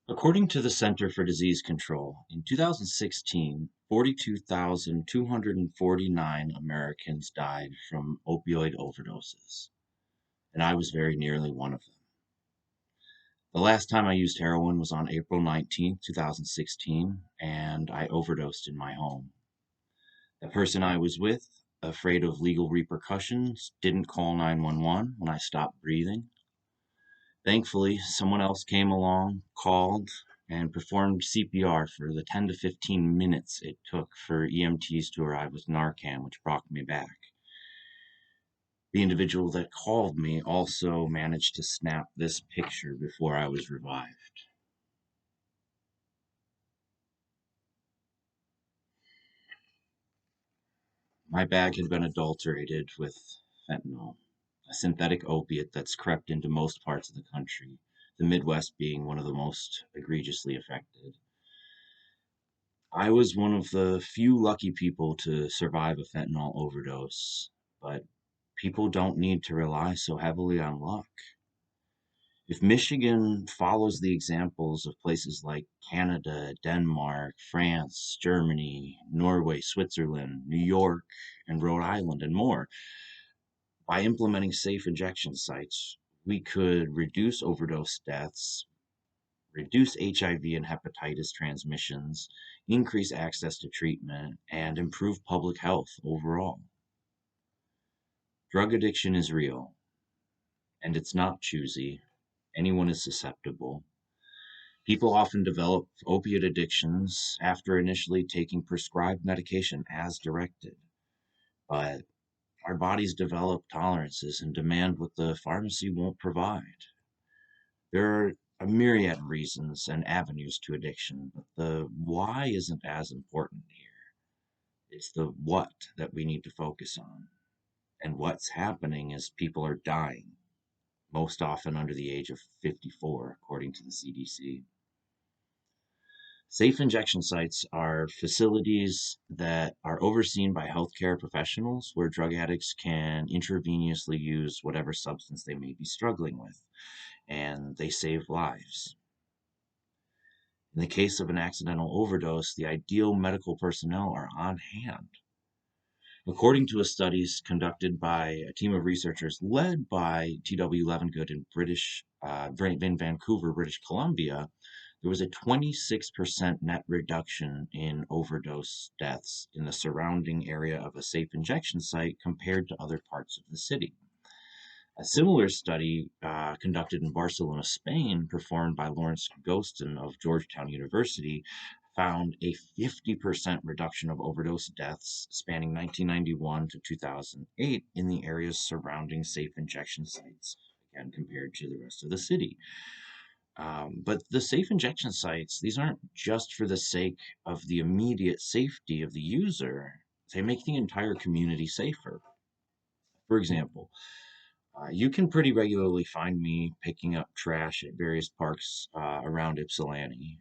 According to the Center for Disease Control, in 2016, 42,249 Americans died from opioid overdoses, and I was very nearly one of them. The last time I used heroin was on April 19th, 2016, and I overdosed in my home. The person I was with, afraid of legal repercussions, didn't call 911 when I stopped breathing. Thankfully, someone else came along, called, and performed CPR for the 10 to 15 minutes it took for EMTs to arrive with Narcan, which brought me back. The individual that called me also managed to snap this picture before I was revived. My bag had been adulterated with fentanyl, a synthetic opiate that's crept into most parts of the country, the Midwest being one of the most egregiously affected. I was one of the few lucky people to survive a fentanyl overdose, but people don't need to rely so heavily on luck. If Michigan follows the examples of places like Canada, Denmark, France, Germany, Norway, Switzerland, New York, and Rhode Island, and more, by implementing safe injection sites, we could reduce overdose deaths, reduce HIV and hepatitis transmissions, increase access to treatment, and improve public health overall. Drug addiction is real, and it's not choosy. Anyone is susceptible. People often develop opiate addictions after initially taking prescribed medication as directed, but our bodies develop tolerances and demand what the pharmacy won't provide. There are a myriad of reasons and avenues to addiction, but the why isn't as important here. It's the what that we need to focus on. And what's happening is people are dying, most often under the age of 54, according to the CDC. Safe injection sites are facilities that are overseen by healthcare professionals where drug addicts can intravenously use whatever substance they may be struggling with, and they save lives. In the case of an accidental overdose, the ideal medical personnel are on hand. According to a studies conducted by a team of researchers led by T.W. Levengood in Vancouver, British Columbia, there was a 26% net reduction in overdose deaths in the surrounding area of a safe injection site compared to other parts of the city. A similar study conducted in Barcelona, Spain, performed by Lawrence Gostin of Georgetown University, found a 50% reduction of overdose deaths spanning 1991 to 2008 in the areas surrounding safe injection sites, again, compared to the rest of the city. But the safe injection sites, these aren't just for the sake of the immediate safety of the user, they make the entire community safer. For example, you can pretty regularly find me picking up trash at various parks around Ypsilanti.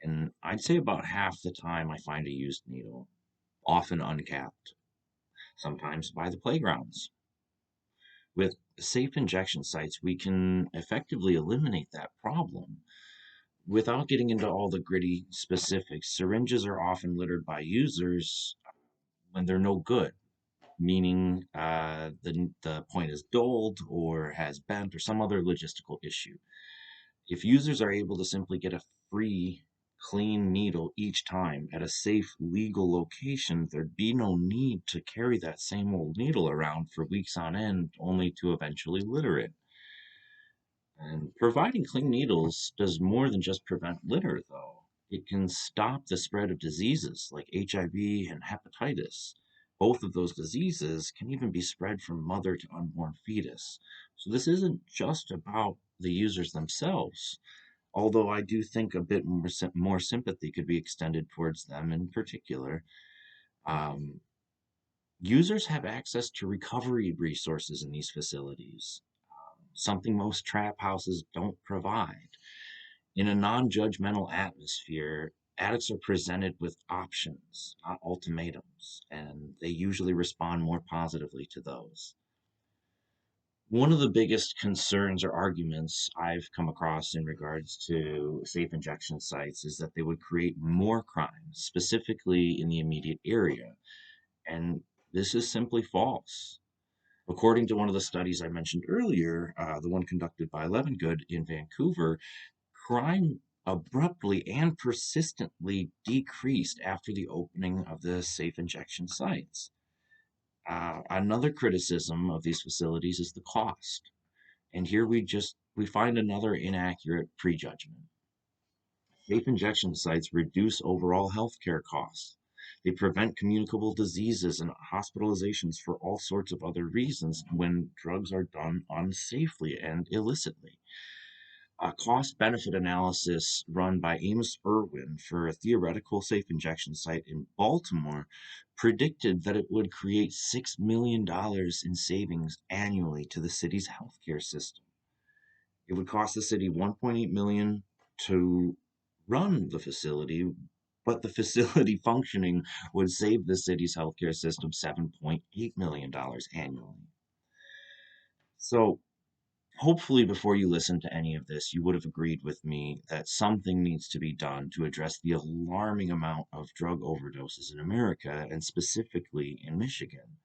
And I'd say about half the time I find a used needle, often uncapped, sometimes by the playgrounds. With safe injection sites, we can effectively eliminate that problem. Without getting into all the gritty specifics, syringes are often littered by users when they're no good, meaning the point is dulled or has bent or some other logistical issue. If users are able to simply get a free, clean needle each time at a safe, legal location, there'd be no need to carry that same old needle around for weeks on end, only to eventually litter it. And providing clean needles does more than just prevent litter, though. It can stop the spread of diseases like HIV and hepatitis. Both of those diseases can even be spread from mother to unborn fetus. So this isn't just about the users themselves, although I do think a bit more sympathy could be extended towards them in particular. Um, Users have access to recovery resources in these facilities, something most trap houses don't provide. In a non judgmental atmosphere, addicts are presented with options, not ultimatums, and they usually respond more positively to those. One of the biggest concerns or arguments I've come across in regards to safe injection sites is that they would create more crime, specifically in the immediate area. And this is simply false. According to one of the studies I mentioned earlier, the one conducted by Levengood in Vancouver, crime abruptly and persistently decreased after the opening of the safe injection sites. Another criticism of these facilities is the cost. And here we find another inaccurate prejudgment. Safe injection sites reduce overall healthcare costs. They prevent communicable diseases and hospitalizations for all sorts of other reasons when drugs are done unsafely and illicitly. A cost benefit analysis run by Amos Irwin for a theoretical safe injection site in Baltimore predicted that it would create $6 million in savings annually to the city's healthcare system. It would cost the city 1.8 million to run the facility, but the facility functioning would save the city's healthcare system $7.8 million annually. So hopefully before you listen to any of this, you would have agreed with me that something needs to be done to address the alarming amount of drug overdoses in America and specifically in Michigan.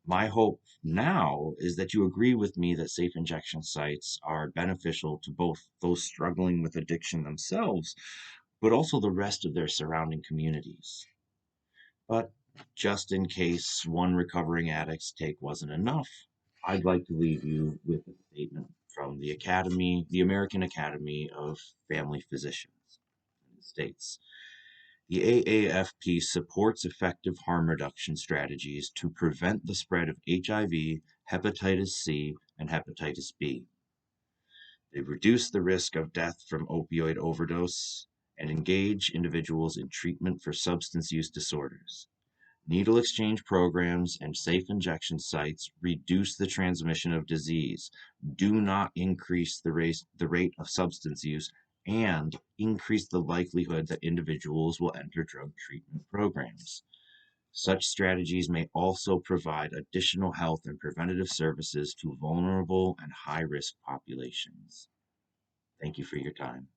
My hope now is that you agree with me that safe injection sites are beneficial to both those struggling with addiction themselves, but also the rest of their surrounding communities. But just in case one recovering addict's take wasn't enough, I'd like to leave you with a statement from the Academy, the American Academy of Family Physicians. It states, the AAFP supports effective harm reduction strategies to prevent the spread of HIV, hepatitis C, and hepatitis B. They reduce the risk of death from opioid overdose and engage individuals in treatment for substance use disorders. Needle exchange programs and safe injection sites reduce the transmission of disease, do not increase the rate of substance use, and increase the likelihood that individuals will enter drug treatment programs. Such strategies may also provide additional health and preventative services to vulnerable and high risk populations. Thank you for your time.